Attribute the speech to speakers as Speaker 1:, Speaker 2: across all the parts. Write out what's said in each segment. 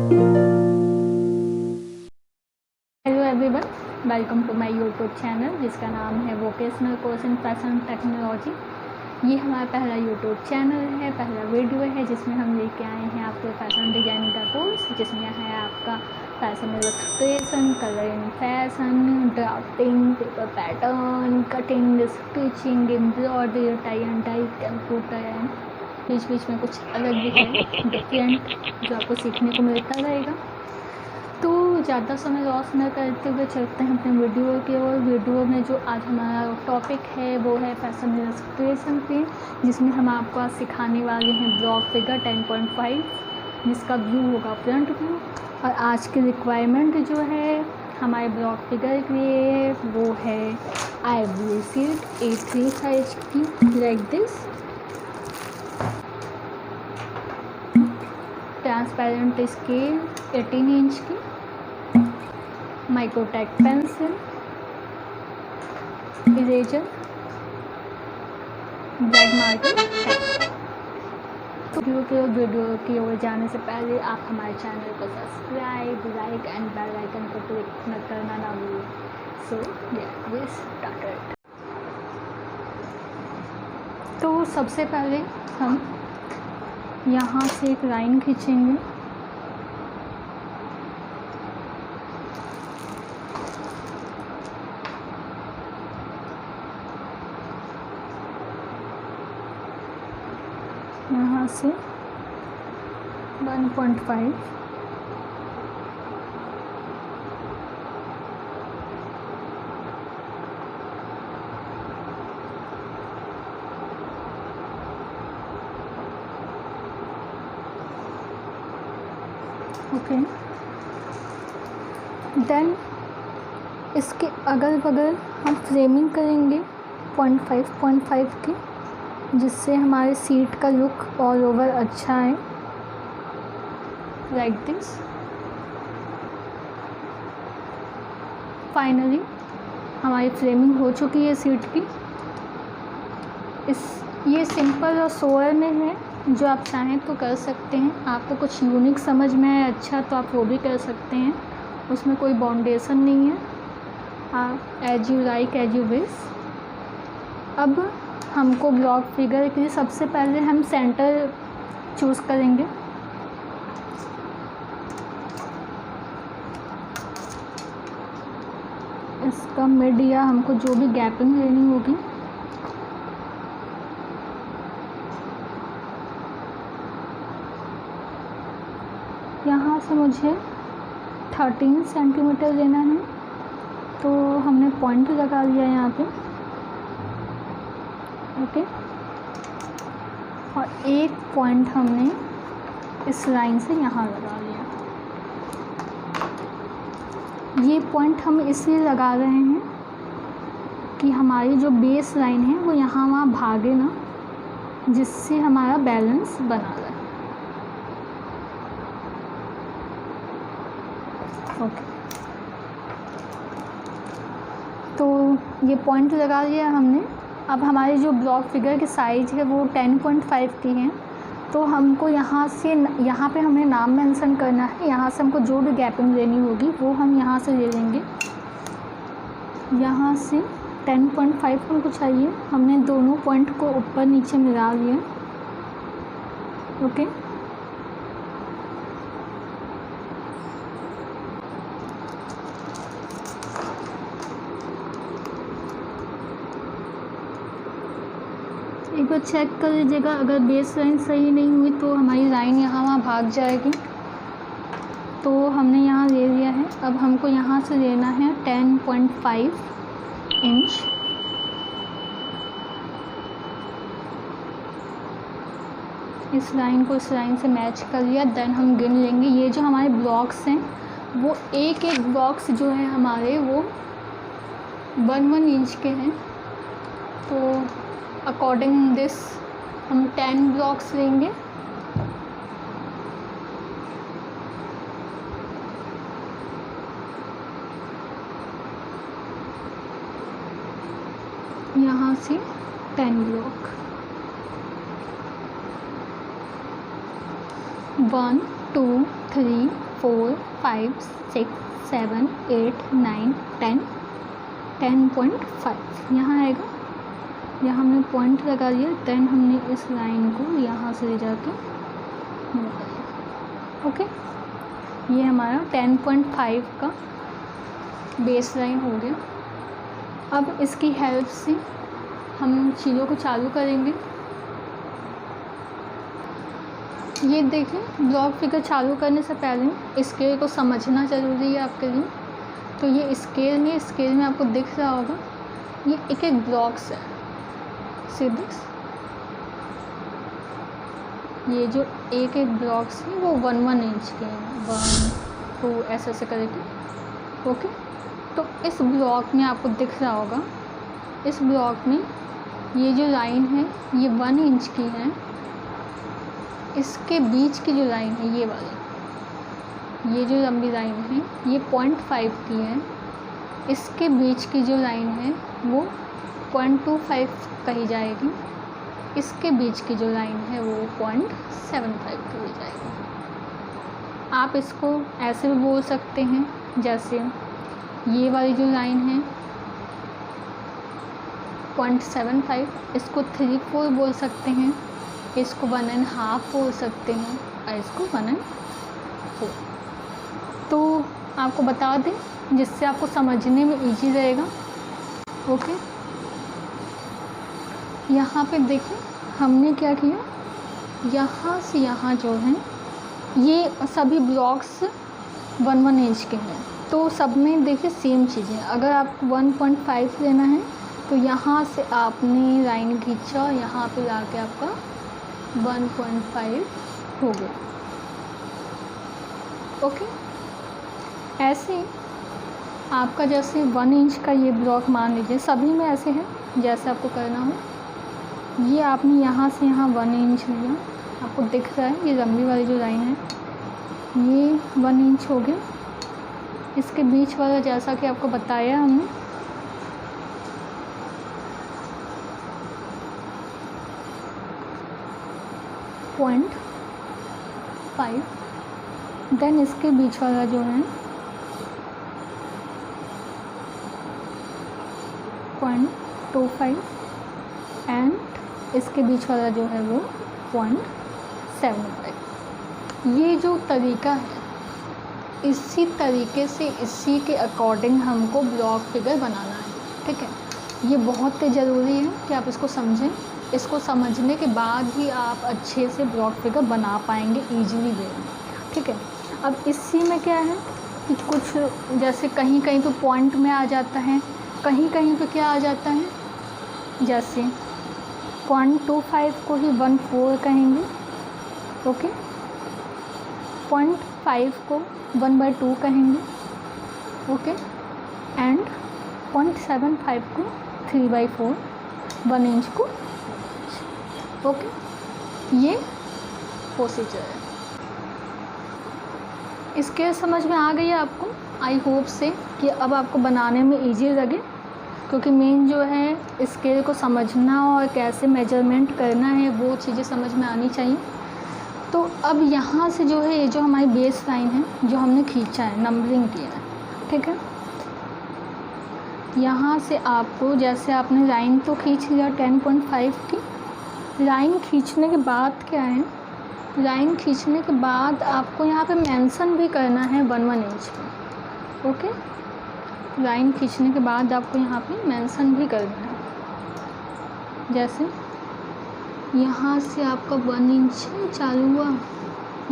Speaker 1: Hello everyone, welcome to my YouTube channel जिसका नाम है vocational course in fashion technology. ये हमारा पहला यूट्यूब चैनल है, पहला वीडियो है जिसमें हम लेके आए हैं आपके फैशन डिजाइनिंग का कोर्स, जिसमें है आपका fashion illustration, colouring fashion, drafting, paper pattern, cutting, stitching, embroidery, tie and dye, computer and बीच बीच में कुछ अलग भी है डिफरेंट जो आपको सीखने को मिलता रहेगा। तो ज़्यादा समय लॉस न करते हुए चलते हैं अपने वीडियो की ओर। वीडियो में जो आज हमारा टॉपिक है वो है फैशन इलस्ट्रेशन पे, जिसमें हम आपको आज सिखाने वाले हैं ब्लॉक फिगर 10.5, जिसका व्यू होगा फ्रंट व्यू। और आज की रिक्वायरमेंट जो है हमारे ब्लॉक फिगर के लिए वो है आइवरी शीट A3 साइज की, like this, transparent scale 18 inch की, microtech pencil, eraser, black marker. तो वीडियो की ओर जाने से पहले आप हमारे चैनल को subscribe, like and bell icon को क्लिक न करना ना भूलें। So we started. तो सबसे पहले हम यहाँ से एक लाइन खींचेंगे। यहाँ से 1.5 ओके। देन इसके अगल बगल हम फ्रेमिंग करेंगे 0.5 की, जिससे हमारे सीट का लुक ऑल ओवर अच्छा है, लाइक दिस। फाइनली हमारी फ्रेमिंग हो चुकी है सीट की। ये सिंपल और सोवर में है, जो आप चाहें तो कर सकते हैं। आपको कुछ यूनिक समझ में है अच्छा तो आप वो भी कर सकते हैं, उसमें कोई बाउंडेशन नहीं है, आप as you like as you wish. अब हमको ब्लॉक फिगर के लिए सबसे पहले हम सेंटर चूज़ करेंगे। इसका मिड या हमको जो भी गैपिंग लेनी होगी, यहाँ से मुझे 13 सेंटीमीटर लेना है, तो हमने पॉइंट लगा लिया यहाँ पे, ओके। और एक पॉइंट हमने इस लाइन से यहाँ लगा लिया। ये पॉइंट हम इसलिए लगा रहे हैं कि हमारी जो बेस लाइन है वो यहाँ वहाँ भागे ना, जिससे हमारा बैलेंस बना रहे, ओके। तो ये पॉइंट लगा लिया हमने। अब हमारी जो ब्लॉक फिगर की साइज़ है वो 10.5 की है, तो हमको यहाँ से यहाँ पे हमें नाम मेंशन करना है। यहाँ से हमको जो भी गैपिंग लेनी होगी वो हम यहाँ से ले लेंगे। यहाँ से 10.5 हमको चाहिए। हमने दोनों पॉइंट को ऊपर नीचे मिला लिया, ओके। एक बार चेक कर लीजिएगा, अगर बेस लाइन सही नहीं हुई तो हमारी लाइन यहाँ वहाँ भाग जाएगी। तो हमने यहाँ ले लिया है। अब हमको यहाँ से लेना है 10.5 इंच। इस लाइन को इस लाइन से मैच कर लिया। देन हम गिन लेंगे। ये जो हमारे ब्लॉक्स हैं वो एक एक ब्लॉक्स जो है हमारे वो 1 इंच के हैं, तो अकॉर्डिंग दिस हम 10 ब्लॉक्स लेंगे। यहाँ से 10 ब्लॉक, 1 2 3 4 5 6 7 8 9 10 10.5 यहाँ आएगा। यहाँ हमने पॉइंट लगा दिया, देन हमने इस लाइन को यहाँ से ले जाके मिला दिया। ओके, ये हमारा 10.5 का बेस लाइन हो गया। अब इसकी हेल्प से हम चीज़ों को चालू करेंगे। ये देखिए, ब्लॉक फिगर चालू करने से पहले स्केल को समझना ज़रूरी है आपके लिए। तो ये स्केल में आपको दिख रहा होगा, ये एक एक ब्लॉक्स है। सी दिस, ये जो एक एक ब्लॉक्स हैं वो 1 इंच के हैं, 1 2 ऐसे करके। ओके, तो इस ब्लॉक में आपको दिख रहा होगा, इस ब्लॉक में ये जो लाइन है ये 1 इंच की है। इसके बीच की जो लाइन है ये वाली, ये जो लंबी लाइन है ये 0.5 की है। इसके बीच की जो लाइन है वो 0.25 कही जाएगी। इसके बीच की जो लाइन है वो 0.75 कही जाएगी। आप इसको ऐसे भी बोल सकते हैं, जैसे ये वाली जो लाइन है 0.75, इसको 3/4 बोल सकते हैं, इसको 1.5 बोल सकते हैं और इसको 1/4। तो आपको बता दें जिससे आपको समझने में इजी रहेगा। ओके, यहाँ पे देखिए हमने क्या किया, यहाँ से यहाँ जो है ये सभी ब्लॉक्स 1 इंच के हैं। तो सब में देखिए सेम चीज़ है। अगर आपको 1.5 लेना है तो यहाँ से आपने लाइन खींचा, यहाँ पे लाके आपका 1.5 हो गया। ओके, ऐसे आपका जैसे 1 इंच का ये ब्लॉक मान लीजिए, सभी में ऐसे है जैसे आपको करना हो। ये आपने यहाँ से यहाँ 1 इंच लिया, आपको दिख रहा है ये लंबी वाली जो लाइन है ये 1 इंच हो गया। इसके बीच वाला जैसा कि आपको बताया हमने, .5, देन इसके बीच वाला जो है 0.25 एंड इसके बीच वाला जो है वो 0.75। ये जो तरीका है, इसी तरीके से इसी के अकॉर्डिंग हमको ब्लॉक फिगर बनाना है। ठीक है, ये बहुत ज़रूरी है कि आप इसको समझें। इसको समझने के बाद ही आप अच्छे से ब्लॉक फिगर बना पाएंगे ईजीली वे में। ठीक है, अब इसी में क्या है कि कुछ जैसे कहीं कहीं पे पॉइंट में आ जाता है, कहीं कहीं पे क्या आ जाता है, जैसे 0.25 को ही 1/4 कहेंगे। ओके, 0.5 को 1/2 कहेंगे। ओके, एंड 0.75 को 3/4, 1 इंच को। ओके, ये प्रोसीजर है। इसके समझ में आ गई है आपको? आई होप से कि अब आपको बनाने में इजी लगे, क्योंकि मेन जो है स्केल को समझना और कैसे मेजरमेंट करना है वो चीज़ें समझ में आनी चाहिए। तो अब यहाँ से जो है ये जो हमारी बेस लाइन है जो हमने खींचा है, नंबरिंग किया है, ठीक है, यहाँ से आपको जैसे आपने लाइन तो खींच लिया 10.5 की। लाइन खींचने के बाद क्या है, लाइन खींचने के बाद आपको यहाँ पे मेंशन भी करना है 1 इंच पे। ओके, लाइन खींचने के बाद आपको यहाँ पे मेंशन भी करना है। जैसे यहाँ से आपका 1 इंच चालू हुआ,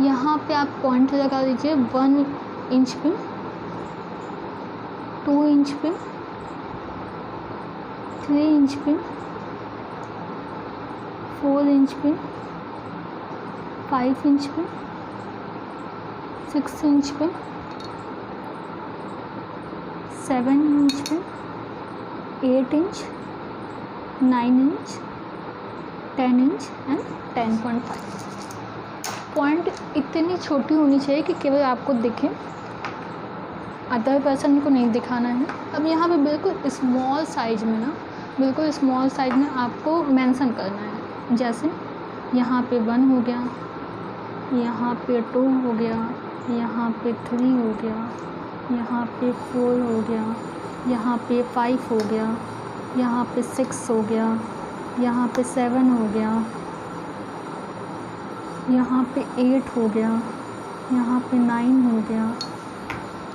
Speaker 1: यहाँ पे आप पॉइंट लगा दीजिए 1 इंच पे, 2 इंच पे, 3 इंच पे, 4 इंच पे, 5 इंच पे, 6 इंच पे, 7 इंच पे, 8 inch, 9 inch, 10 inch and 10.5। Point इतनी छोटी होनी चाहिए कि केवल आपको दिखे, अदर पर्सन को नहीं दिखाना है। अब यहाँ पे बिल्कुल स्मॉल साइज में ना, बिल्कुल स्मॉल साइज में आपको मेंशन करना है। जैसे यहाँ पे 1 हो गया, यहाँ पे 2 हो गया, यहाँ पे 3 हो गया, यहाँ पे 4 हो गया, यहाँ पे 5 हो गया, यहाँ पे 6 हो गया, यहाँ पे 7 हो गया, यहाँ पे 8 हो गया, यहाँ पे 9 हो गया,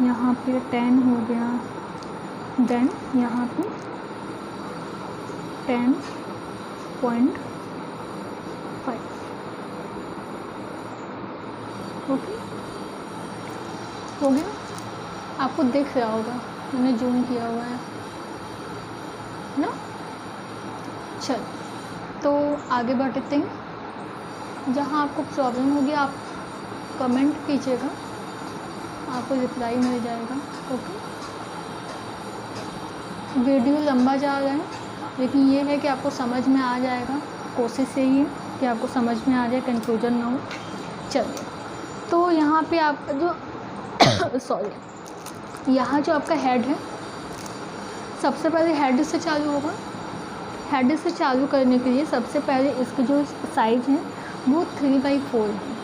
Speaker 1: यहाँ पे 10 हो गया, देन यहाँ पे 10.5। ओके, हो गया। आपको दिख रहा होगा, मैंने जूम किया हुआ है ना। चल, तो आगे बढ़ते हैं। जहाँ आपको प्रॉब्लम होगी आप कमेंट कीजिएगा, आपको रिप्लाई मिल जाएगा। ओके, वीडियो लंबा जा रहा है, लेकिन ये है कि आपको समझ में आ जाएगा। कोशिश यही है कि आपको समझ में आ जाए, कंफ्यूजन ना हो। चलिए, तो यहाँ पे आपका जो सॉरी, यहाँ जो आपका हेड है, सबसे पहले हेड से चालू होगा। हेड से चालू करने के लिए सबसे पहले इसकी जो साइज़ है वो 3/4 है।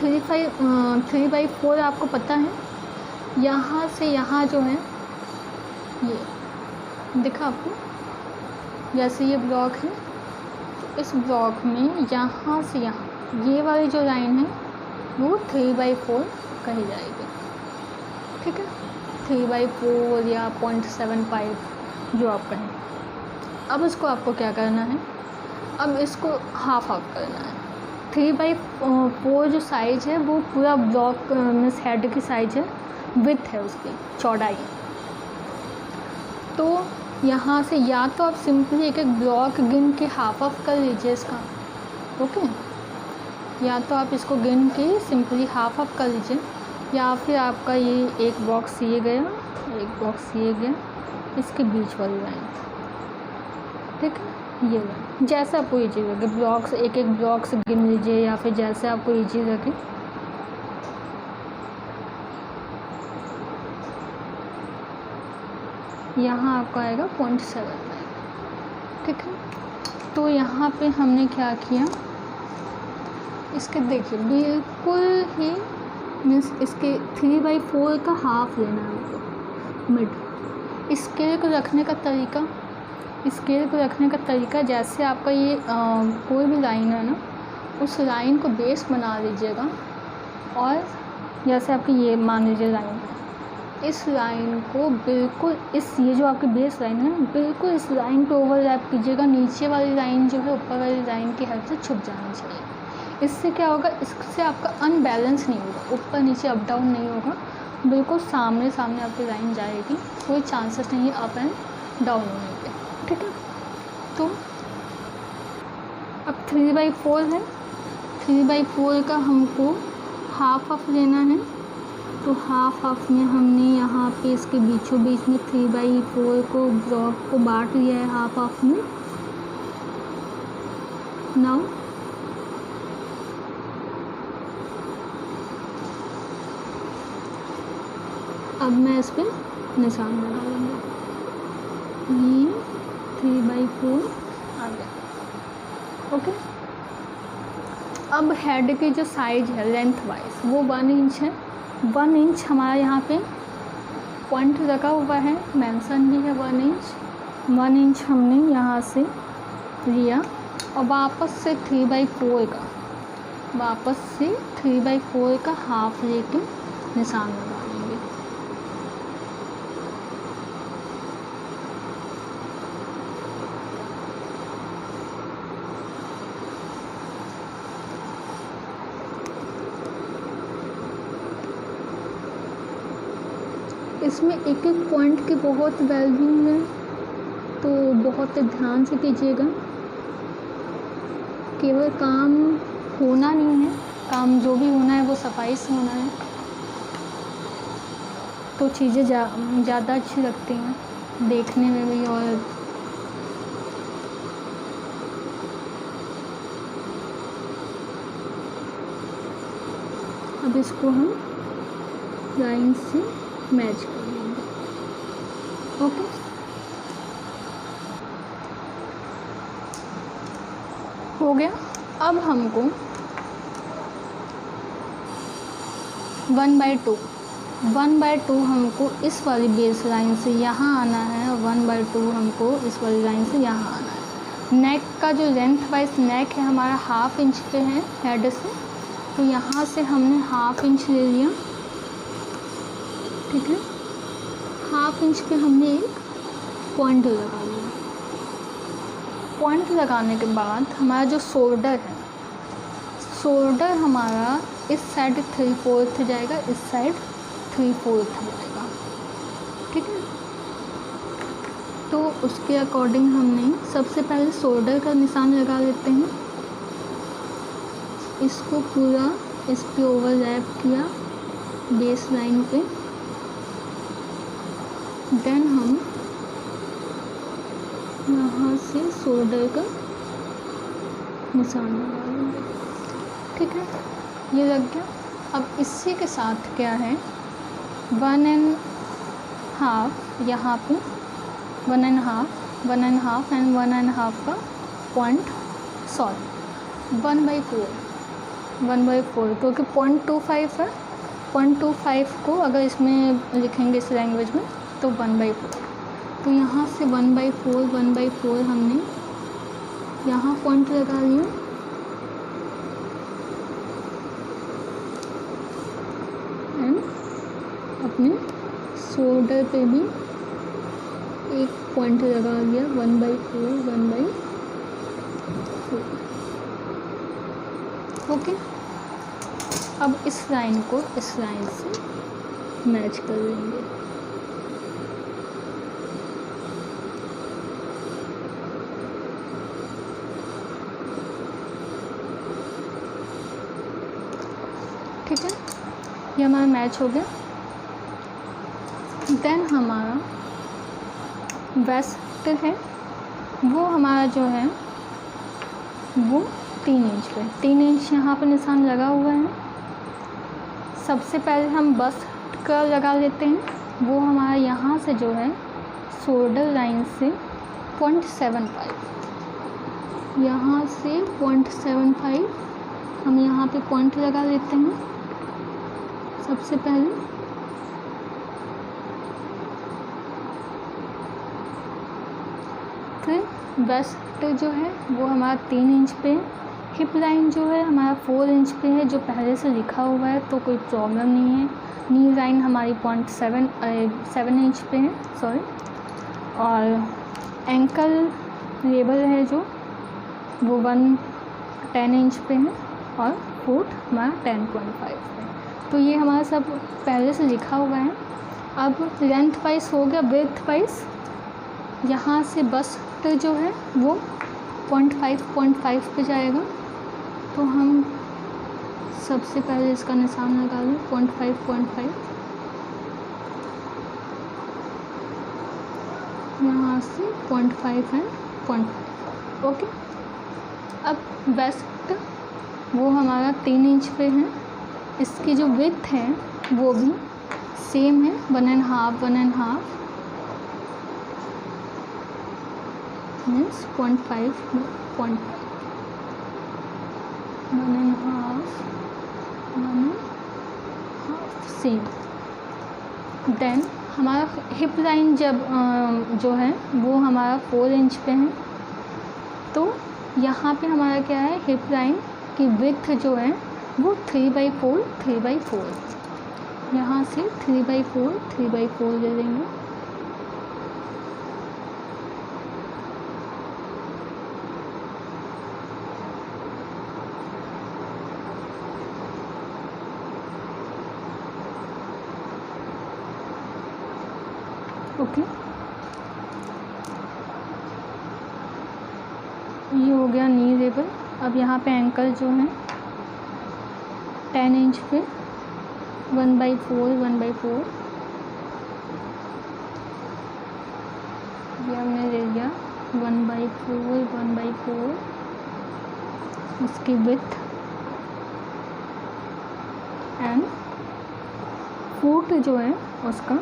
Speaker 1: 3/4 आपको पता है। यहाँ से यहाँ जो है, ये दिखा आपको, जैसे ये ब्लॉक है, तो इस ब्लॉक में यहाँ से यहाँ ये वाली जो लाइन है वो 3/4 कही जाएगी। ठीक है, 3/4 या 0.75 जो आप कहें। अब इसको आपको क्या करना है, अब इसको हाफ करना है। 3/4 जो साइज़ है वो पूरा ब्लॉक मीन्स हेड की साइज़ है, विड्थ है उसकी, चौड़ाई। तो यहाँ से या तो आप सिंपली एक एक ब्लॉक गिन के हाफ कर लीजिए इसका। ओके, या तो आप इसको गिन के सिंपली हाफ कर लीजिए, या फिर आपका ये एक बॉक्स ये गया, एक बॉक्स ये गया, इसके बीच वाली लाइन। ठीक है, ये लाइन जैसे आपको ईजी लगे, ब्लॉक्स एक एक ब्लॉक्स गिन लीजिए, या फिर जैसे आपको ईजी लगे। यहाँ आपका आएगा 0.75। ठीक है, तो यहाँ पे हमने क्या किया, इसके देखिए बिल्कुल ही मीन्स इसके 3/4 का हाफ लेना है आपको मिड। स्केल को रखने का तरीका, स्केल को रखने का तरीका जैसे आपका ये कोई भी लाइन है ना, उस लाइन को बेस बना लीजिएगा। और जैसे आपकी ये मान लीजिए लाइन, इस लाइन को बिल्कुल ये जो आपकी बेस लाइन है बिल्कुल इस लाइन पे ओवरलैप कीजिएगा। नीचे वाली लाइन जो है ऊपर वाली लाइन की हेल्प से छुप जानी चाहिए। इससे क्या होगा, इससे आपका अनबैलेंस नहीं होगा, ऊपर नीचे अप डाउन नहीं होगा, बिल्कुल सामने सामने आपकी लाइन जाएगी, कोई चांसेस नहीं है अप एंड डाउन होने के। ठीक है, तो अब 3/4 है, 3/4 का हमको हाफ लेना है। तो हाफ में हमने यहाँ पे इसके बीचों बीच में 3/4 को ब्लॉक को बांट लिया है हाफ में। नाउ अब मैं इस पर निशान लगा लूँगी, ये 3/4 आ गया। ओके, अब हेड की जो साइज है लेंथ वाइज वो 1 इंच है। 1 इंच हमारा यहाँ पे पॉइंट रखा हुआ है, मेंशन भी है 1 इंच। 1 इंच हमने यहाँ से लिया और वापस से 3/4 का, वापस से 3/4 का हाफ लेके निशान लगा देंगे। इसमें एक एक पॉइंट की बहुत वैल्यू है, तो बहुत ध्यान से कीजिएगा। केवल काम होना नहीं है, काम जो भी होना है वो सफाई से होना है, तो चीज़ें ज़्यादा अच्छी लगती हैं देखने में भी। और अब इसको हम लाइन से मैच कर लेंगे। ओके, हो गया। अब हमको 1/2 1/2 हमको इस वाली बेस लाइन से यहाँ आना है और 1/2 हमको इस वाली लाइन से यहाँ आना है। नेक का जो लेंथ वाइज नेक है हमारा 1/2 इंच पे है हेड से, तो यहाँ से हमने 1/2 इंच ले लिया, ठीक है। 1/2 इंच पे हमने एक पॉइंट लगा लिया। पॉइंट लगाने के बाद हमारा जो शोल्डर है, शोल्डर हमारा इस साइड 3/4 जाएगा, इस साइड 3/4 जाएगा, ठीक है। तो उसके अकॉर्डिंग हमने सबसे पहले शोल्डर का निशान लगा लेते हैं। इसको पूरा इस पे ओवरलैप किया बेस लाइन पे, देन हम यहाँ से शोल्डर का निशान लगा लेंगे, ठीक है। ये लग गया। अब इसी के साथ क्या है 1.5 यहाँ पे 1.5 एंड 1.5 का पॉइंट 1/4 क्योंकि 0.25 है। 0.25 को अगर इसमें लिखेंगे इस लैंग्वेज में तो 1/4, तो यहाँ से 1/4 हमने यहाँ पॉइंट लगा लिया, एंड अपने शोल्डर पे भी एक पॉइंट लगा लिया 1/4 ओके। अब इस लाइन को इस लाइन से मैच कर लेंगे, ठीक है। ये हमारा मैच हो गया। देन हमारा वेस्ट है, वो हमारा जो है वो 3 इंच पे, 3 इंच यहाँ पर निशान लगा हुआ है। सबसे पहले हम बस्ट का लगा लेते हैं। वो हमारा यहाँ से जो है शोल्डर लाइन से 0.75, यहाँ से 0.75 हम यहाँ पे पॉइंट लगा लेते हैं सबसे पहले। फिर वेस्ट जो है वो हमारा 3 इंच पे, हिप लाइन जो है हमारा 4 इंच पे है जो पहले से लिखा हुआ है, तो कोई प्रॉब्लम नहीं है। नी लाइन हमारी 7 इंच पे है, सॉरी। और एंकल लेवल है जो वो 10 इंच पे है, और फुट हमारा 10.5 पे। तो ये हमारा सब पहले से लिखा हुआ है। अब लेंथ वाइज हो गया। ब्रेथ वाइज यहाँ से बस्ट जो है वो 0.5 पे जाएगा, तो हम सबसे पहले इसका निशान लगा लें 0.5 यहाँ से 0.5 एंड 0.5 ओके। अब वेस्ट वो हमारा 3 इंच पे है। इसकी जो विड्थ है वो भी सेम है 1.5 मीन्स 0.5 सेम। देन हमारा हिप लाइन जब जो है वो हमारा 4 इंच पे है, तो यहाँ पे हमारा क्या है हिप लाइन की विड्थ जो है वो 3/4 यहाँ से 3/4 ले लेंगे। ओके, ये हो गया नी लेवल। अब यहाँ पे एंकल जो है 10 इंच पे 1/4 ये हमने ले लिया 1/4 उसकी विड्थ एंड फुट जो है उसका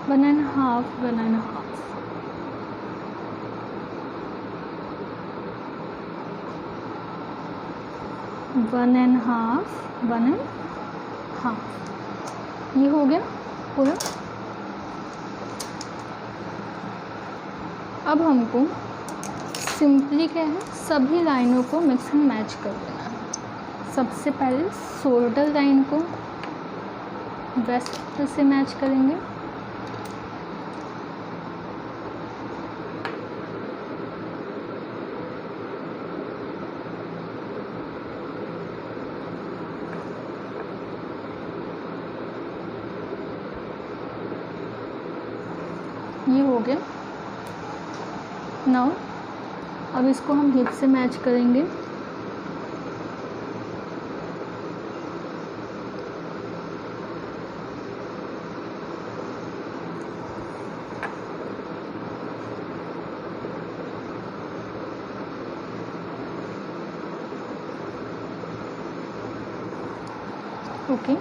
Speaker 1: 1.5 1.5 ये हो गया पूरा। अब हमको सिंपली क्या है, सभी लाइनों को मिक्स एंड मैच कर देना है। सबसे पहले शोल्डर लाइन को वेस्ट से मैच करेंगे, ये हो गया। नाउ अब इसको हम हिप से मैच करेंगे, ओके।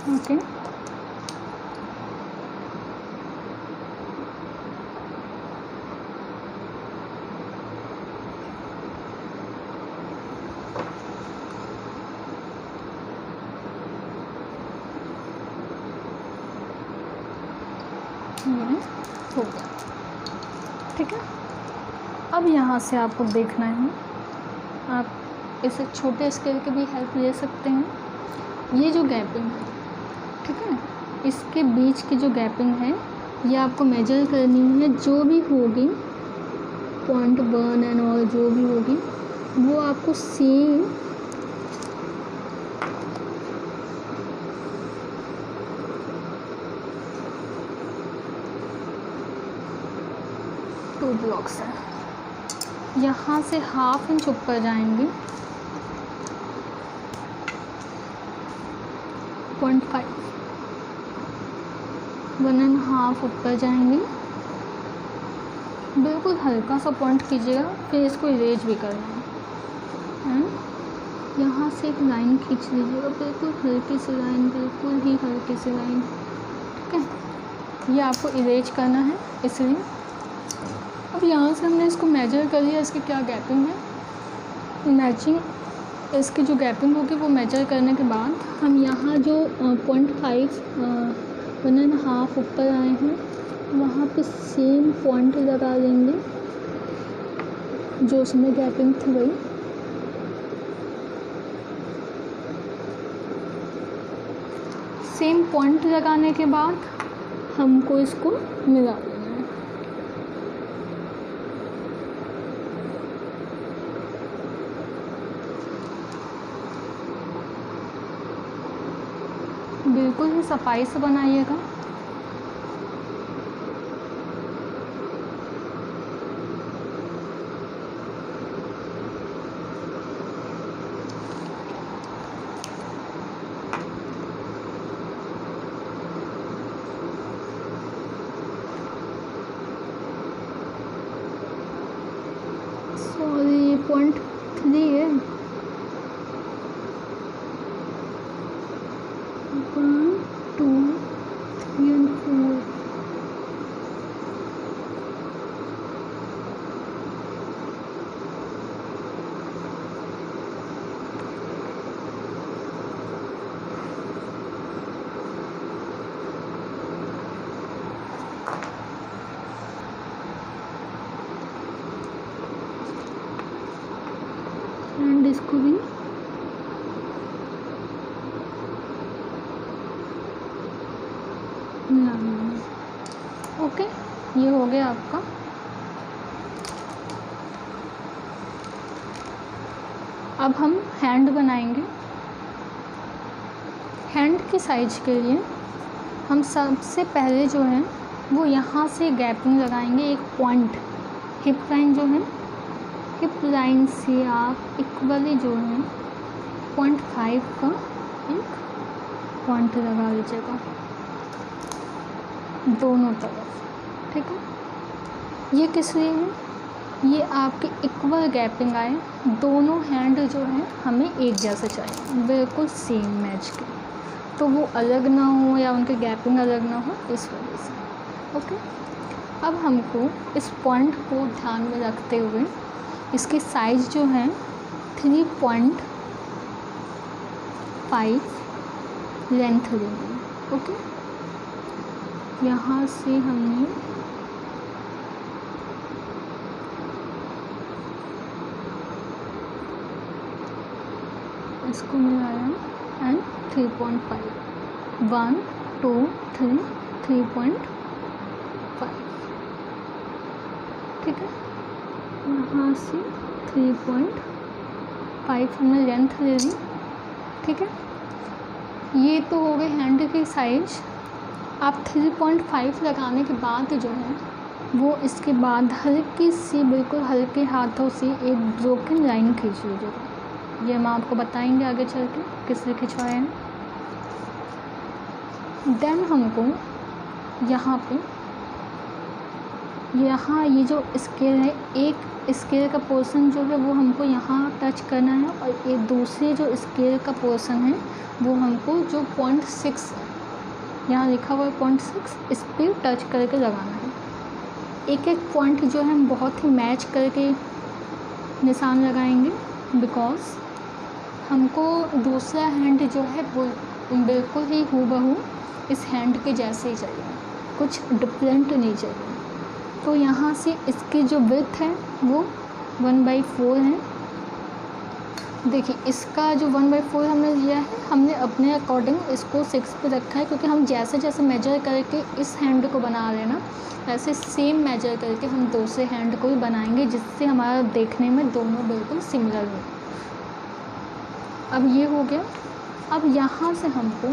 Speaker 1: ओके, ये हो गया, ठीक है। अब यहाँ से आपको देखना है, आप इसे छोटे स्केल की भी हेल्प ले सकते हैं। ये जो गैपिंग है, ठीक है, इसके बीच की जो गैपिंग है ये आपको मेजर करनी है। जो भी होगी 0.1 एंड ऑल जो भी होगी वो आपको सेम टू ब्लॉक्स है। यहाँ से 1/2 इंच ऊपर जाएंगे, 0.5 1.5 ऊपर जाएंगे, बिल्कुल हल्का सा पॉइंट कीजिएगा, फिर इसको इरेज भी करना है। एंड यहाँ से एक लाइन खींच लीजिएगा, बिल्कुल हल्की सी लाइन, बिल्कुल ही हल्की सी लाइन, ठीक है। ये आपको इरेज करना है इसलिए। अब यहाँ से हमने इसको मेजर कर लिया, इसकी क्या गैपिंग है, मैचिंग इसकी जो गैपिंग होगी वो मेजर करने के बाद हम यहाँ जो 0.5 1.5 ऊपर आए हैं वहाँ पे सेम पॉइंट लगा लेंगे जो उसमें गैपिंग थी वही। सेम पॉइंट लगाने के बाद हमको इसको मिला देना है। बिल्कुल ही सफाई से बनाइएगा। सॉरी 0.3 है, 1 2 3 and 4। एंड इसको भी मिला देंगे। ओके, ये हो गया आपका अब हम हैंड बनाएंगे। हैंड के साइज के लिए हम सबसे पहले जो है वो यहाँ से गैपिंग लगाएंगे, एक पॉइंट। हिप लाइन जो है, हिप लाइन से आप इक्वली जो है 0.5 का एक पॉइंट लगा लीजिएगा दोनों तरफ, ठीक है। ये किस लिए है? ये आपकी इक्वल गैपिंग आए, दोनों हैंड जो है हमें एक जैसे चाहिए, बिल्कुल सेम मैच के, तो वो अलग ना हो या उनकी गैपिंग अलग ना हो, इस वजह से। ओके, अब हमको इस पॉइंट को ध्यान में रखते हुए इसकी साइज़ जो है 3.5 लेंथ लेंगे। ओके, यहाँ से हमने इसको मिलाया एंड 3.5, 1 2 3 3.5, ठीक है। यहाँ से 3.5 हमने लेंथ ले ली, ठीक है। ये तो हो गई हैंड की साइज। आप 3.5 लगाने के बाद जो है वो इसके बाद हल्की सी, बिल्कुल हल्के हाथों से एक ब्रोकन लाइन खींच लीजिएगा। ये हम आपको बताएंगे आगे चल के किसने खिंचवाया है। देन हमको यहाँ पे, यहाँ ये जो स्केल है, एक स्केल का पोर्शन जो है वो हमको यहाँ टच करना है, और एक दूसरे जो स्केल का पोर्शन है वो हमको जो 0.6 यहाँ लिखा हुआ है 0.6, इस पर टच करके लगाना है। एक एक पॉइंट जो है हम बहुत ही मैच करके निशान लगाएंगे, बिकॉज हमको दूसरा हैंड जो है वो बिल्कुल ही हूबहू इस हैंड के जैसे ही चाहिए, कुछ डिफरेंट नहीं चाहिए। तो यहाँ से इसकी जो विड्थ है वो 1/4 है। देखिए, इसका जो 1/4 हमने लिया है, हमने अपने अकॉर्डिंग इसको 6 पे रखा है, क्योंकि हम जैसे जैसे मेजर करके इस हैंड को बना रहे हैं ना, वैसे सेम मेजर करके हम दूसरे हैंड को भी बनाएंगे, जिससे हमारा देखने में दोनों बिल्कुल सिमिलर हो। अब ये हो गया। अब यहाँ से हमको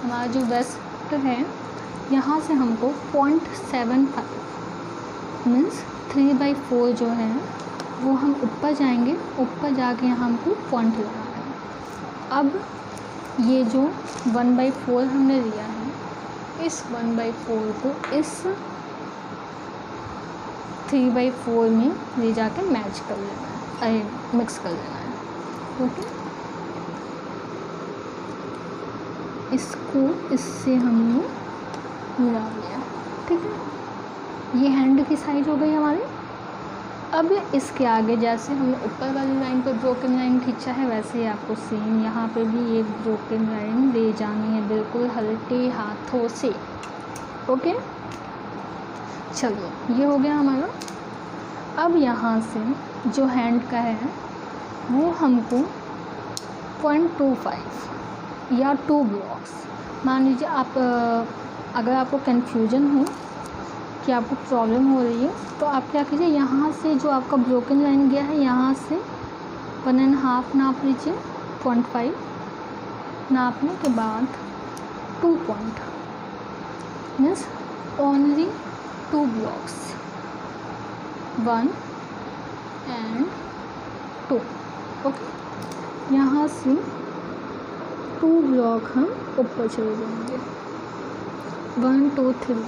Speaker 1: हमारा जो वेस्ट है, यहाँ से हमको 0.75 मीन्स 3/4 जो है वो हम ऊपर जाएंगे, ऊपर जाके यहाँ हमको पॉइंट लगाना है। अब ये जो 1/4 हमने लिया है, इस 1/4 को इस 3/4 में ले जाके मैच कर लेना है, मिक्स कर लेना है। ओके, इसको इससे हमने मिला लिया, ठीक है। ये हैंड की साइज हो गई हमारी। अब इसके आगे जैसे हमने ऊपर वाली लाइन पर ब्रोकन लाइन खींचा है, वैसे ही आपको सेम यहाँ पे भी एक ब्रोकन लाइन ले जानी है, बिल्कुल हल्के हाथों से। ओके, चलिए, ये हो गया हमारा। अब यहाँ से जो हैंड का है वो हमको 0.25 या 2 ब्लॉक्स, मान लीजिए आप, अगर आपको कन्फ्यूजन हो कि आपको प्रॉब्लम हो रही है, तो आप क्या कीजिए, यहाँ से जो आपका ब्रोकन लाइन गया है, यहाँ से 1.5 नाप लीजिए, 0.5 नापने के बाद 2 point means only 2 blocks, 1 and 2। Okay, यहाँ से 2 ब्लॉक हम ऊपर चले जाएंगे, 1 2 3।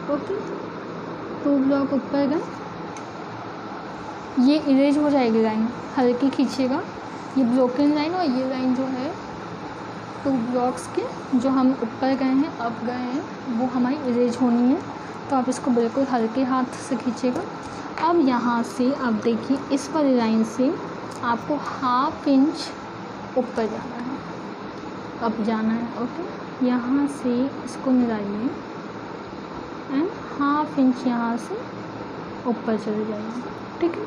Speaker 1: ओके, 2 ब्लॉक ऊपर गए, ये इरेज हो जाएगी लाइन, हल्की खींचिएगा ये ब्रोकन लाइन, और ये लाइन जो है 2 ब्लॉक्स के जो हम ऊपर गए हैं, अब गए हैं, वो हमारी इरेज होनी है। तो आप इसको बिल्कुल हल्के हाथ से खींचिएगा। अब यहाँ से आप देखिए, इस वाली लाइन से आपको 1/2 इंच ऊपर जाना है, अब जाना है। ओके, यहाँ से इसको मिलाइए एंड 1/2 इंच यहाँ से ऊपर चले जाइए, ठीक है।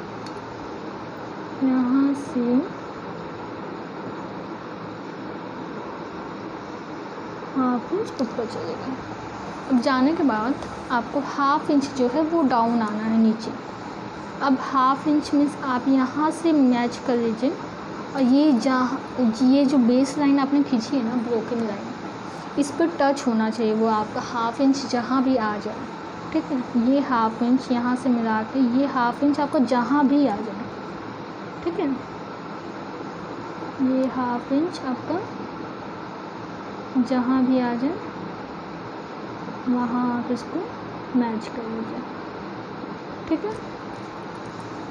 Speaker 1: यहाँ से हाफ इंच ऊपर चलेगा। अब जाने के बाद आपको 1/2 इंच जो है वो डाउन आना है नीचे, अब हाफ इंच मीन्स आप यहाँ से मैच कर लीजिए, और ये जो बेस लाइन आपने खींची है ना, ब्रोकन लाइन, इस पर टच होना चाहिए वो आपका हाफ इंच जहाँ भी आ जाए, ठीक है। ये हाफ इंच यहाँ से मिला के ये हाफ इंच आपका जहाँ भी आ जाए, ठीक है। ये हाफ इंच आपका जहाँ भी आ जाए वहाँ आप इसको मैच कर लीजिए, ठीक है।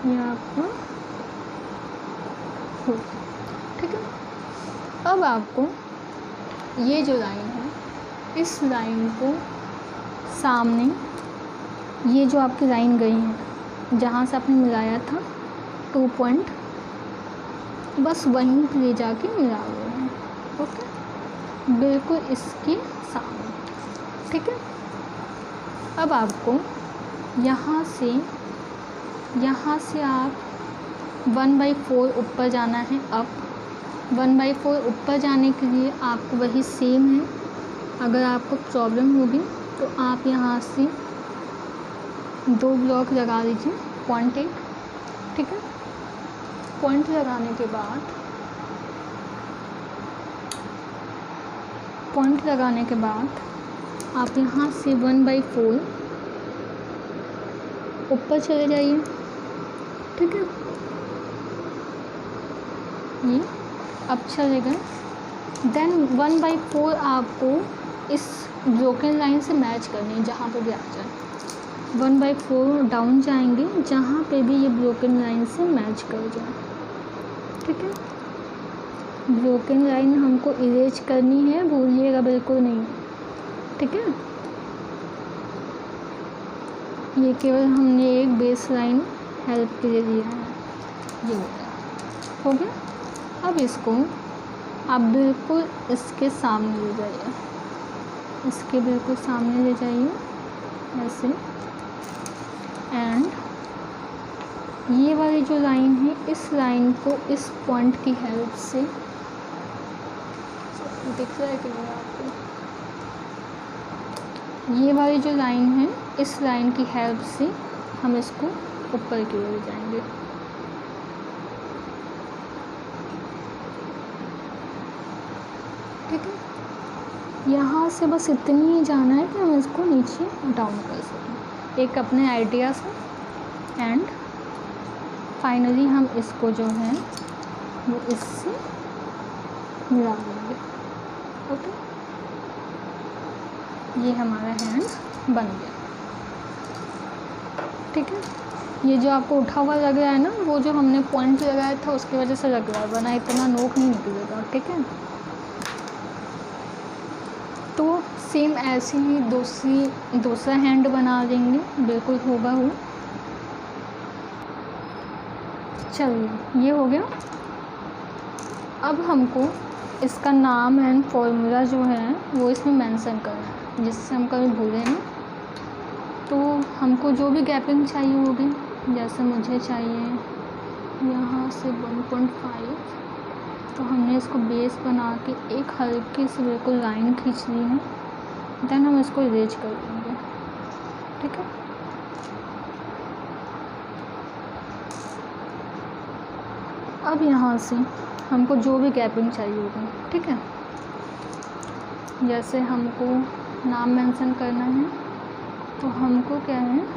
Speaker 1: ये आपका हो, ठीक है। अब आपको ये जो लाइन है, इस लाइन को सामने, ये जो आपकी लाइन गई है जहाँ से आपने मिलाया था 2 पॉइंट, बस वहीं पे ले जाके मिला हुआ है, ओके, बिल्कुल इसके सामने, ठीक है। अब आपको यहाँ से आप 1/4 ऊपर जाना है। अब 1/4 ऊपर जाने के लिए आपको वही सेम है, अगर आपको प्रॉब्लम होगी तो आप यहाँ से 2 ब्लॉक लगा लीजिए, पॉइंट 1, ठीक है। पॉइंट लगाने के बाद आप यहाँ से 1/4 ऊपर चले जाइए, ठीक है। ये अब चले गए, देन 1/4 आपको इस ब्रोकन लाइन से मैच करनी है, जहाँ पे भी आ जाए 1/4 डाउन जाएंगे, जहाँ पे भी ये ब्रोकन लाइन से मैच कर जाए, ठीक है। ब्रोकन लाइन हमको इरेज करनी है, भूलिएगा बिल्कुल नहीं, ठीक है। ये केवल हमने एक बेस लाइन हेल्प के लिए दिया है, ये हो गया। अब इसको आप बिल्कुल इसके सामने ले जाइए, इसके बिल्कुल सामने ले जाइए ऐसे, एंड ये वाली जो लाइन है, इस लाइन को इस पॉइंट की हेल्प से, दिख रहा है कि नहीं आपको, ये वाली जो लाइन है, इस लाइन की हेल्प से हम इसको ऊपर की ओर जाएंगे, ठीक है। यहाँ से बस इतनी ही जाना है कि हम इसको नीचे डाउन कर सकें, एक अपने आइडिया से, एंड फाइनली हम इसको जो है वो इससे मिला देंगे, ओके। ये हमारा हैंड बन गया, ठीक है। ये जो आपको उठा हुआ लग रहा है ना, वो जो हमने पॉइंट लगाया था उसकी वजह से लग रहा है, वरना इतना नोक नहीं निकलेगा, ठीक है। तो सेम ऐसे ही दूसरा हैंड बना देंगे, बिल्कुल होगा वो। चलिए, ये हो गया। अब हमको इसका नाम एंड फॉर्मूला जो है वो इसमें मेंशन करना है, जिससे हम कभी भूलें ना। तो हमको जो भी गैपिंग चाहिए होगी, जैसे मुझे चाहिए यहाँ से 1.5, तो हमने इसको बेस बना के एक हल्की सी बिल्कुल लाइन खींच ली है, देन हम इसको इरेज कर देंगे, ठीक है। अब यहाँ से हमको जो भी गैपिंग चाहिए होगी, ठीक है। जैसे हमको नाम मेंशन करना है, तो हमको क्या है,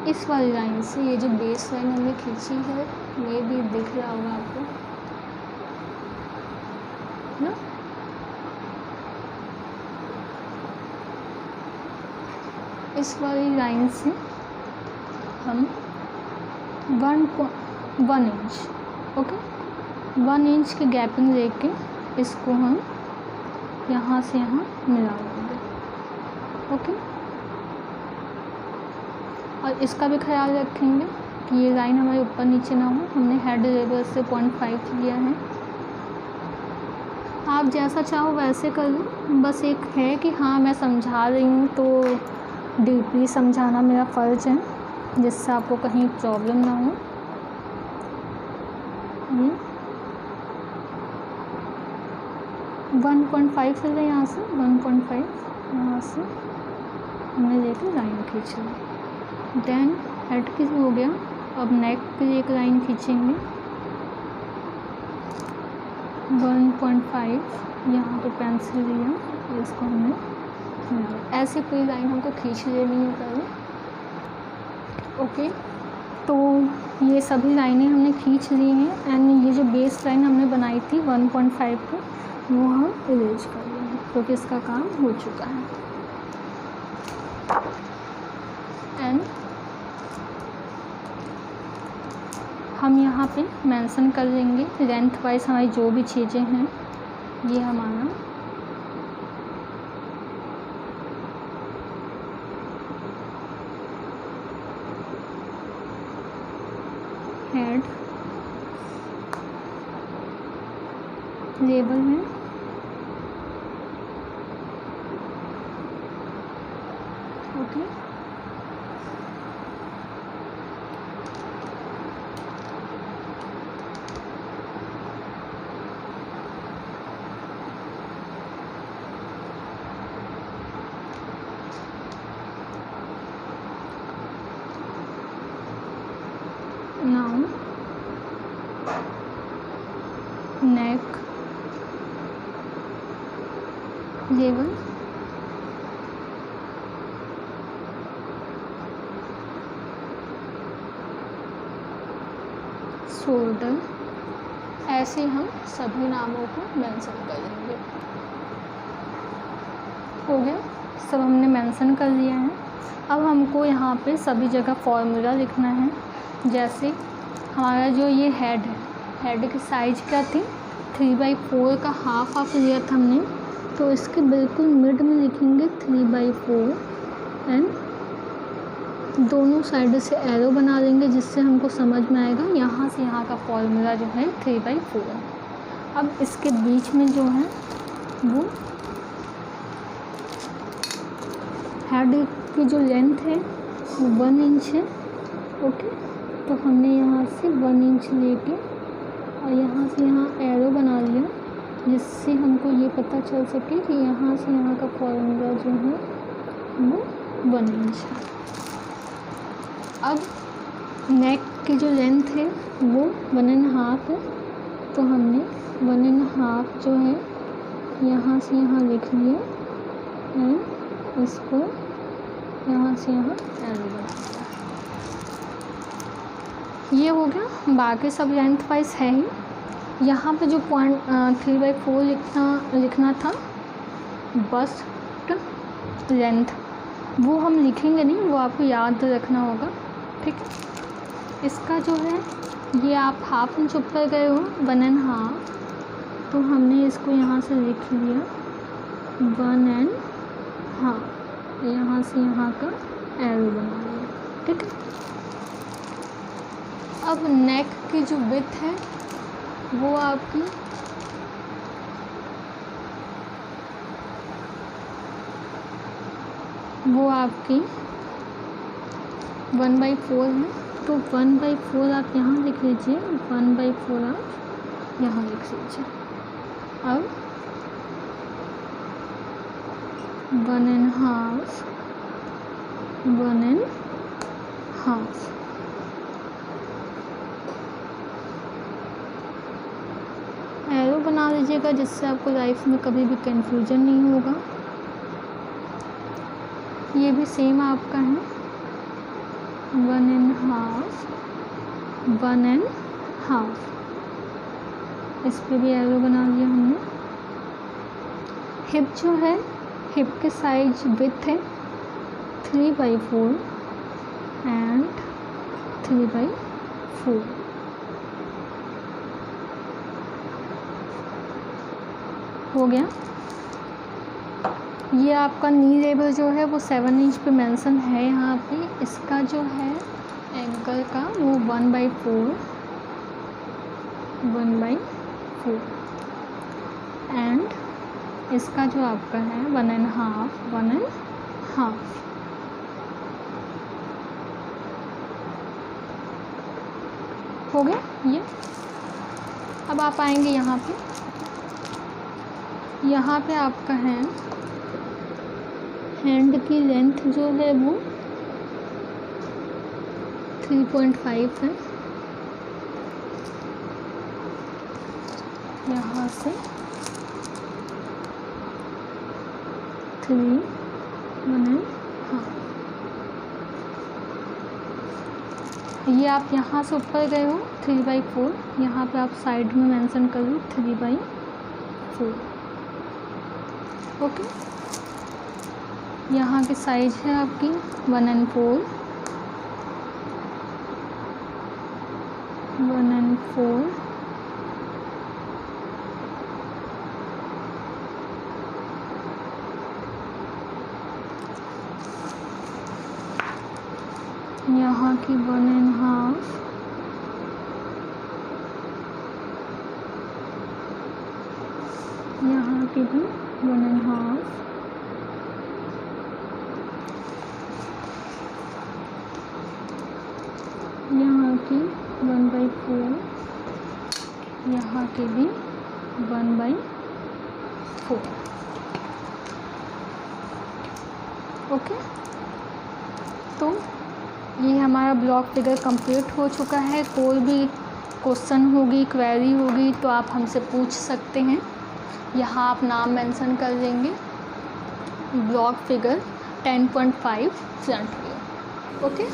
Speaker 1: इस वाली लाइन से ये जो बेस लाइन हमने खींची है, ये भी दिख रहा होगा आपको ना। इस वाली लाइन से हम 1 इंच, ओके, 1 इंच की गैपिंग लेके इसको हम यहाँ से यहाँ मिला देंगे, ओके। और इसका भी ख्याल रखेंगे कि ये लाइन हमारे ऊपर नीचे ना हो। हमने हेड लेवल से 0.5 लिया है, आप जैसा चाहो वैसे कर लो, बस एक है कि हाँ मैं समझा रही हूँ तो डीपली समझाना मेरा फ़र्ज़ है, जिससे आपको कहीं प्रॉब्लम ना हो। 1.5 ले यहाँ से 1.5 यहाँ से हमने लेकर लाइन खींच ली, देन हेड की हो गया। अब नेक के लिए एक लाइन खींचेंगे 1.5, यहाँ पे पेंसिल लिया, इसको हमने ऐसे पूरी लाइन हमको खींच लेनी है पहले। ओके, तो ये सभी लाइनें हमने खींच ली हैं एंड ये जो बेस लाइन हमने बनाई थी 1.5 की, वो हम इरेज कर लेंगे क्योंकि इसका काम हो चुका है। एंड हम यहाँ पे मेंशन कर लेंगे लेंथ वाइज हमारी जो भी चीज़ें हैं। ये हमारा हेड लेबल है, ओके। नाउ नेक लेवल, शोल्डर, ऐसे हम सभी नामों को मेंशन करेंगे। हो गया, सब हमने मेंशन कर लिया है। अब हमको यहाँ पे सभी जगह फॉर्मूला लिखना है। जैसे हमारा जो ये हेड है, हेड की साइज क्या थी, 3/4 का हाफ लिया था हमने, तो इसके बिल्कुल मिड में लिखेंगे 3/4 एंड दोनों साइड से एरो बना देंगे जिससे हमको समझ में आएगा यहाँ से यहाँ का फॉर्मूला जो है 3/4 है। अब इसके बीच में जो है वो हेड की जो लेंथ है वो 1 इंच है, ओके। तो हमने यहाँ से 1 इंच लेके और यहाँ से यहाँ एरो बना लिया जिससे हमको ये पता चल सके कि यहाँ से यहाँ का फॉर्मूला जो है वो 1 इंच है। अब नेक की जो लेंथ है वो 1.5 है, तो हमने 1.5 जो है यहाँ से यहाँ लिख लिया एंड इसको यहाँ से यहाँ एरो बना दिया। ये हो गया, बाकी सब लेंथ वाइज है ही। यहाँ पे जो पॉइंट 3/4 लिखना था बस्ट लेंथ, वो हम लिखेंगे नहीं, वो आपको याद रखना होगा, ठीक है। इसका जो है ये आप हाफ इंच ऊपर गए हो 1.5, तो हमने इसको यहाँ से लिख लिया 1.5, यहाँ से यहाँ का एरो बना लिया, ठीक है। अब नेक की जो विड्थ है वो आपकी वो आपकी 1/4 है, तो 1/4 आप यहाँ लिख लीजिए, 1/4 आप यहाँ लिख लीजिए। अब 1.5 एरो बना लीजिएगा जिससे आपको लाइफ में कभी भी कंफ्यूजन नहीं होगा। ये भी सेम आपका है 1.5, इस पे भी एरो बना लिया हमने। हिप जो है, हिप के साइज विड्थ है 3/4 एंड 3/4। हो गया। ये आपका नी लेवल जो है वो 7 इंच पे मेंशन है यहाँ पे। इसका जो है एंकल का वो 1/4 एंड इसका जो आपका है 1.5। हो गया ये। अब आप आएंगे यहाँ पे आपका है हैंड की लेंथ जो है वो 3.5 है, यहाँ से 3 1.5। ये आप यहाँ से ऊपर गए हो 3/4, यहाँ पे आप साइड में मेंशन कर लो 3/4। ओके, यहाँ की साइज है आपकी 1/4, 1/4। यहाँ की 1.5, यहाँ की भी 1.5, यहाँ की 1/4, यहाँ की भी 1/4। ओके, तो ये हमारा ब्लॉक फिगर कंप्लीट हो चुका है। कोई भी क्वेश्चन होगी, क्वेरी होगी तो आप हमसे पूछ सकते हैं। यहाँ आप नाम मेंशन कर देंगे, block figure 10.5 front view. Okay.